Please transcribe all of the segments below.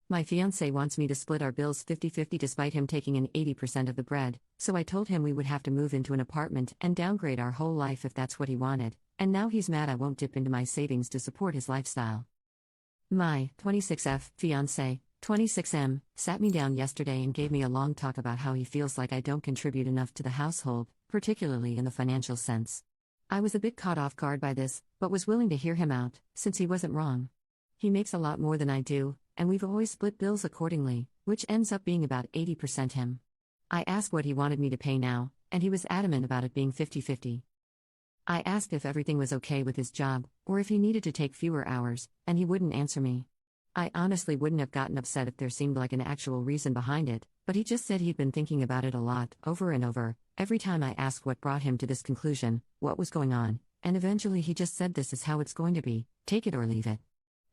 My fiancé wants me to split our bills 50-50 despite him taking in 80% of the bread, so I told him we would have to move into an apartment and downgrade our whole life if that's what he wanted, and now he's mad I won't dip into my savings to support his lifestyle. My 26F fiancé, 26M, sat me down yesterday and gave me a long talk about how he feels like I don't contribute enough to the household, particularly in the financial sense. I was a bit caught off guard by this, but was willing to hear him out, since he wasn't wrong. He makes a lot more than I do, and we've always split bills accordingly, which ends up being about 80% him. I asked what he wanted me to pay now, and he was adamant about it being 50-50. I asked if everything was okay with his job, or if he needed to take fewer hours, and he wouldn't answer me. I honestly wouldn't have gotten upset if there seemed like an actual reason behind it, but he just said he'd been thinking about it a lot, over and over, every time I asked what brought him to this conclusion, what was going on, and eventually he just said this is how it's going to be, take it or leave it.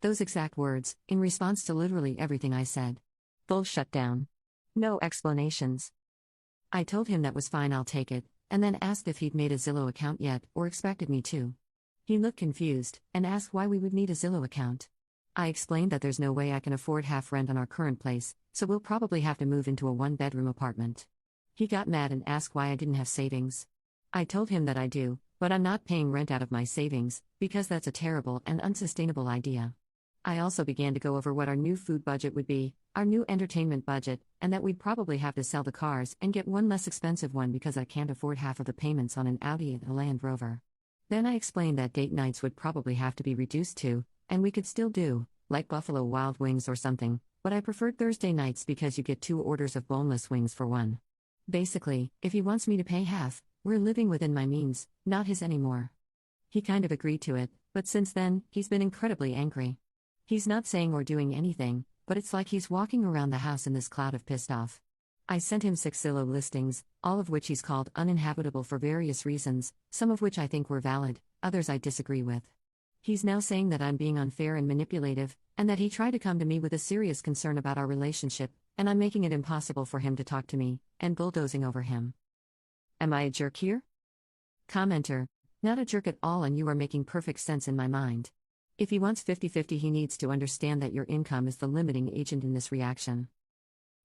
Those exact words, in response to literally everything I said. Full shutdown. No explanations. I told him that was fine, I'll take it, and then asked if he'd made a Zillow account yet, or expected me to. He looked confused, and asked why we would need a Zillow account. I explained that there's no way I can afford half rent on our current place, so we'll probably have to move into a one-bedroom apartment. He got mad and asked why I didn't have savings. I told him that I do, but I'm not paying rent out of my savings, because that's a terrible and unsustainable idea. I also began to go over what our new food budget would be, our new entertainment budget, and that we'd probably have to sell the cars and get one less expensive one because I can't afford half of the payments on an Audi and a Land Rover. Then I explained that date nights would probably have to be reduced to, and we could still do, like Buffalo Wild Wings or something, but I preferred Thursday nights because you get 2 orders of boneless wings for one. Basically, if he wants me to pay half, we're living within my means, not his anymore. He kind of agreed to it, but since then, he's been incredibly angry. He's not saying or doing anything, but it's like he's walking around the house in this cloud of pissed off. I sent him 6 Zillow listings, all of which he's called uninhabitable for various reasons, some of which I think were valid, others I disagree with. He's now saying that I'm being unfair and manipulative, and that he tried to come to me with a serious concern about our relationship, and I'm making it impossible for him to talk to me, and bulldozing over him. Am I a jerk here? Commenter: not a jerk at all, and you are making perfect sense in my mind. If he wants 50-50, he needs to understand that your income is the limiting agent in this reaction.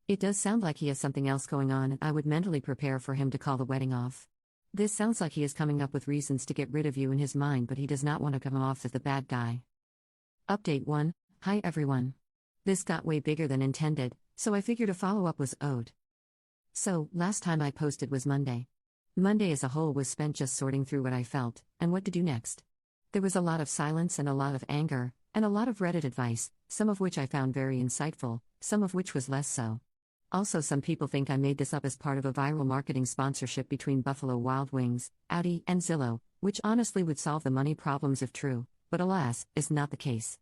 It does sound like he has something else going on, and I would mentally prepare for him to call the wedding off. This sounds like he is coming up with reasons to get rid of you in his mind, but he does not want to come off as the bad guy. Update 1. Hi everyone. This got way bigger than intended, so I figured a follow-up was owed. So, last time I posted was Monday. Monday as a whole was spent just sorting through what I felt, and what to do next. There was a lot of silence and a lot of anger, and a lot of Reddit advice, some of which I found very insightful, some of which was less so. Also, some people think I made this up as part of a viral marketing sponsorship between Buffalo Wild Wings, Audi, and Zillow, which honestly would solve the money problems if true, but alas, is not the case.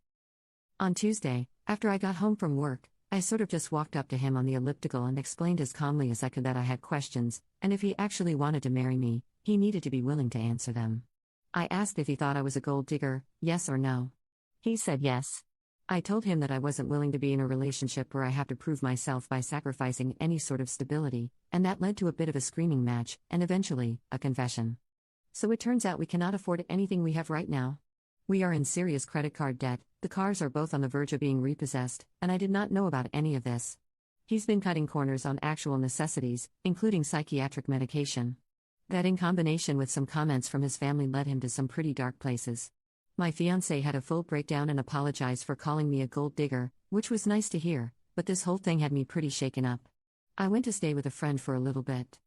On Tuesday, after I got home from work, I sort of just walked up to him on the elliptical and explained as calmly as I could that I had questions, and if he actually wanted to marry me, he needed to be willing to answer them. I asked if he thought I was a gold digger, yes or no. He said yes. I told him that I wasn't willing to be in a relationship where I have to prove myself by sacrificing any sort of stability, and that led to a bit of a screaming match, and eventually, a confession. So it turns out we cannot afford anything we have right now. We are in serious credit card debt, the cars are both on the verge of being repossessed, and I did not know about any of this. He's been cutting corners on actual necessities, including psychiatric medication. That in combination with some comments from his family led him to some pretty dark places. My fiancé had a full breakdown and apologized for calling me a gold digger, which was nice to hear, but this whole thing had me pretty shaken up. I went to stay with a friend for a little bit.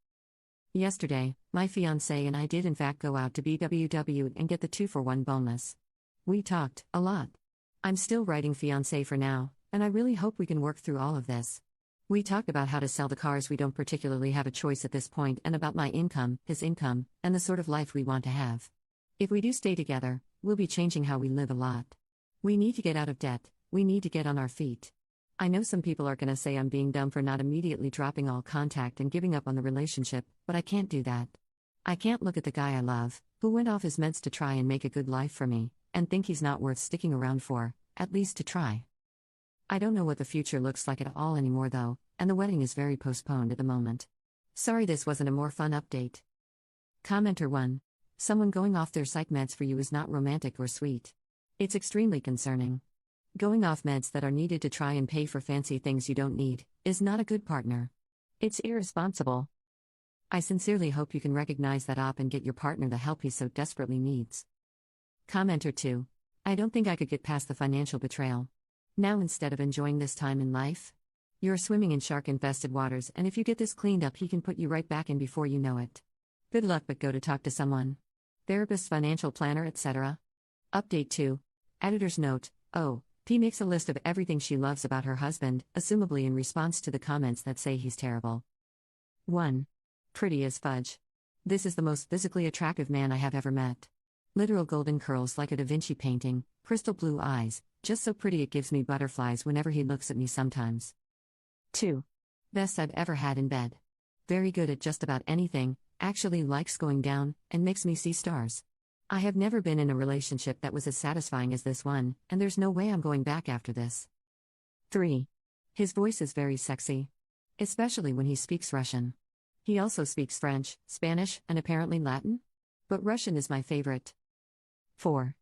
Yesterday, my fiancé and I did in fact go out to BWW and get the 2-for-1 boneless. We talked a lot. I'm still writing fiancé for now, and I really hope we can work through all of this. We talked about how to sell the cars we don't particularly have a choice at this point, and about my income, his income, and the sort of life we want to have. If we do stay together, we'll be changing how we live a lot. We need to get out of debt, we need to get on our feet. I know some people are gonna say I'm being dumb for not immediately dropping all contact and giving up on the relationship, but I can't do that. I can't look at the guy I love, who went off his meds to try and make a good life for me, and think he's not worth sticking around for, at least to try. I don't know what the future looks like at all anymore though, and the wedding is very postponed at the moment. Sorry this wasn't a more fun update. Commenter 1. Someone going off their psych meds for you is not romantic or sweet. It's extremely concerning. Going off meds that are needed to try and pay for fancy things you don't need is not a good partner. It's irresponsible. I sincerely hope you can recognize that op and get your partner the help he so desperately needs. Commenter 2. I don't think I could get past the financial betrayal. Now, instead of enjoying this time in life, you're swimming in shark-infested waters, and if you get this cleaned up, he can put you right back in before you know it. Good luck, but go to talk to someone. Therapist, financial planner, etc. Update 2. Editor's note: Oh, P makes a list of everything she loves about her husband, assumably in response to the comments that say he's terrible. 1. Pretty as fudge. This is the most physically attractive man I have ever met. Literal golden curls like a Da Vinci painting, crystal blue eyes, just so pretty it gives me butterflies whenever he looks at me sometimes. 2. Best I've ever had in bed. Very good at just about anything, actually likes going down, and makes me see stars. I have never been in a relationship that was as satisfying as this one, and there's no way I'm going back after this. 3. His voice is very sexy. Especially when he speaks Russian. He also speaks French, Spanish, and apparently Latin? But Russian is my favorite. 4.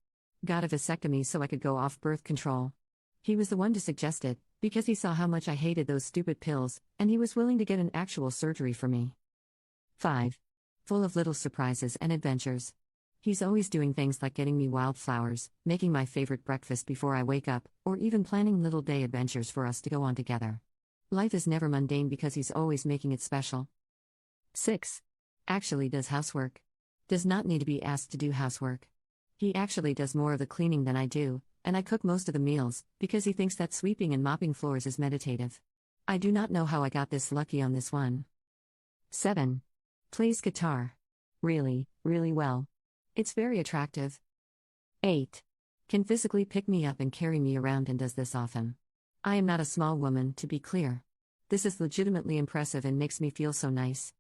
Got a vasectomy so I could go off birth control. He was the one to suggest it, because he saw how much I hated those stupid pills, and he was willing to get an actual surgery for me. 5. Full of little surprises and adventures. He's always doing things like getting me wildflowers, making my favorite breakfast before I wake up, or even planning little day adventures for us to go on together. Life is never mundane because he's always making it special. 6. Actually does housework. Does not need to be asked to do housework. He actually does more of the cleaning than I do, and I cook most of the meals, because he thinks that sweeping and mopping floors is meditative. I do not know how I got this lucky on this one. 7. Plays guitar. Really, really well. It's very attractive. 8. Can physically pick me up and carry me around and does this often. I am not a small woman, to be clear. This is legitimately impressive and makes me feel so nice.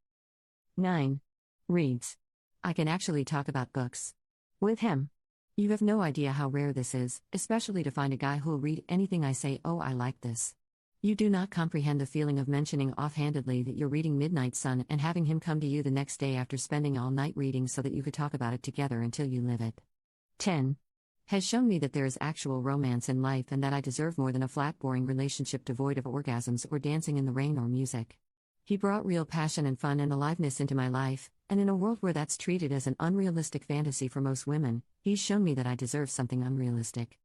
9. Reads. I can actually talk about books. With him. You have no idea how rare this is, especially to find a guy who'll read anything I say. Oh, I like this. You do not comprehend the feeling of mentioning offhandedly that you're reading Midnight Sun and having him come to you the next day after spending all night reading so that you could talk about it together until you live it. 10. Has shown me that there is actual romance in life and that I deserve more than a flat, boring relationship devoid of orgasms or dancing in the rain or music. He brought real passion and fun and aliveness into my life, and in a world where that's treated as an unrealistic fantasy for most women, he's shown me that I deserve something unrealistic.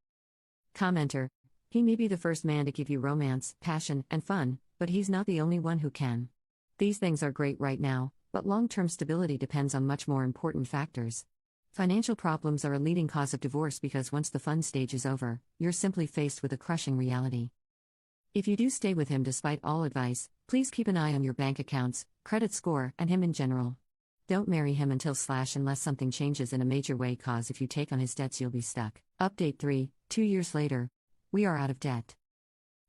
Commenter. He may be the first man to give you romance, passion, and fun, but he's not the only one who can. These things are great right now, but long-term stability depends on much more important factors. Financial problems are a leading cause of divorce because once the fun stage is over, you're simply faced with a crushing reality. If you do stay with him despite all advice, please keep an eye on your bank accounts, credit score, and him in general. Don't marry him unless something changes in a major way, cause if you take on his debts you'll be stuck. Update 3, 2 years later. We are out of debt.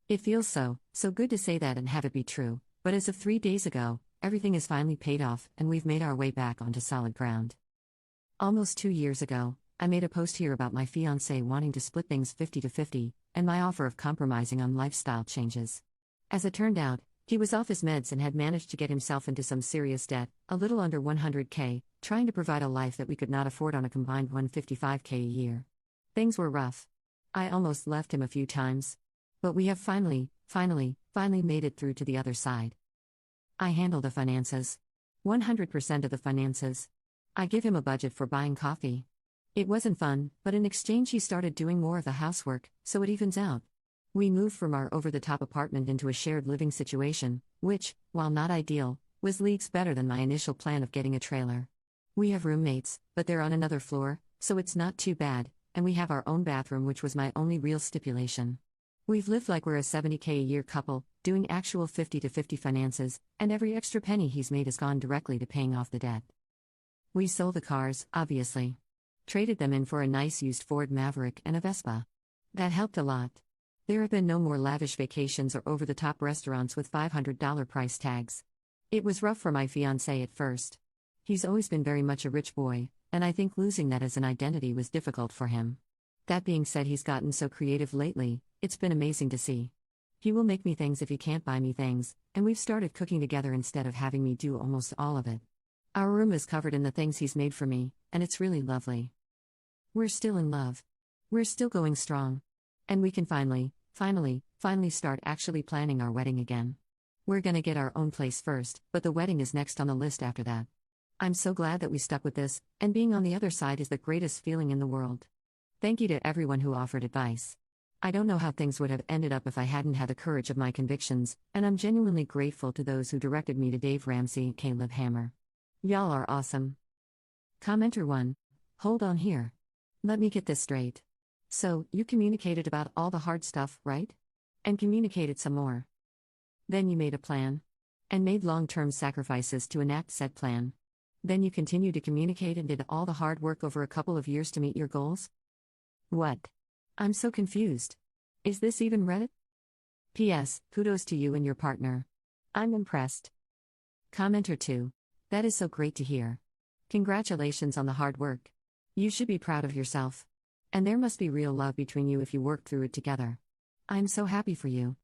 It feels so good to say that and have it be true, but as of 3 days ago, everything is finally paid off and we've made our way back onto solid ground. Almost 2 years ago, I made a post here about my fiancé wanting to split things 50-50, and my offer of compromising on lifestyle changes. As it turned out, he was off his meds and had managed to get himself into some serious debt, a little under $100K, trying to provide a life that we could not afford on a combined $155K a year. Things were rough. I almost left him a few times. But we have finally made it through to the other side. I handle the finances. 100% of the finances. I give him a budget for buying coffee. It wasn't fun, but in exchange he started doing more of the housework, so it evens out. We moved from our over-the-top apartment into a shared living situation, which, while not ideal, was leagues better than my initial plan of getting a trailer. We have roommates, but they're on another floor, so it's not too bad, and we have our own bathroom, which was my only real stipulation. We've lived like we're a $70K a year couple, doing actual 50-50 finances, and every extra penny he's made has gone directly to paying off the debt. We sold the cars, obviously. Traded them in for a nice used Ford Maverick and a Vespa. That helped a lot. There have been no more lavish vacations or over-the-top restaurants with $500 price tags. It was rough for my fiancé at first. He's always been very much a rich boy, and I think losing that as an identity was difficult for him. That being said, he's gotten so creative lately, it's been amazing to see. He will make me things if he can't buy me things, and we've started cooking together instead of having me do almost all of it. Our room is covered in the things he's made for me, and it's really lovely. We're still in love. We're still going strong. And we can finally start actually planning our wedding again. We're gonna get our own place first, but the wedding is next on the list after that. I'm so glad that we stuck with this, and being on the other side is the greatest feeling in the world. Thank you to everyone who offered advice. I don't know how things would have ended up if I hadn't had the courage of my convictions, and I'm genuinely grateful to those who directed me to Dave Ramsey and Caleb Hammer. Y'all are awesome. Commenter 1. Hold on here. Let me get this straight. So, you communicated about all the hard stuff, right? And communicated some more. Then you made a plan. And made long-term sacrifices to enact said plan. Then you continued to communicate and did all the hard work over a couple of years to meet your goals? What? I'm so confused. Is this even Reddit? P.S. Kudos to you and your partner. I'm impressed. Commenter 2. That is so great to hear. Congratulations on the hard work. You should be proud of yourself. And there must be real love between you if you worked through it together. I'm so happy for you.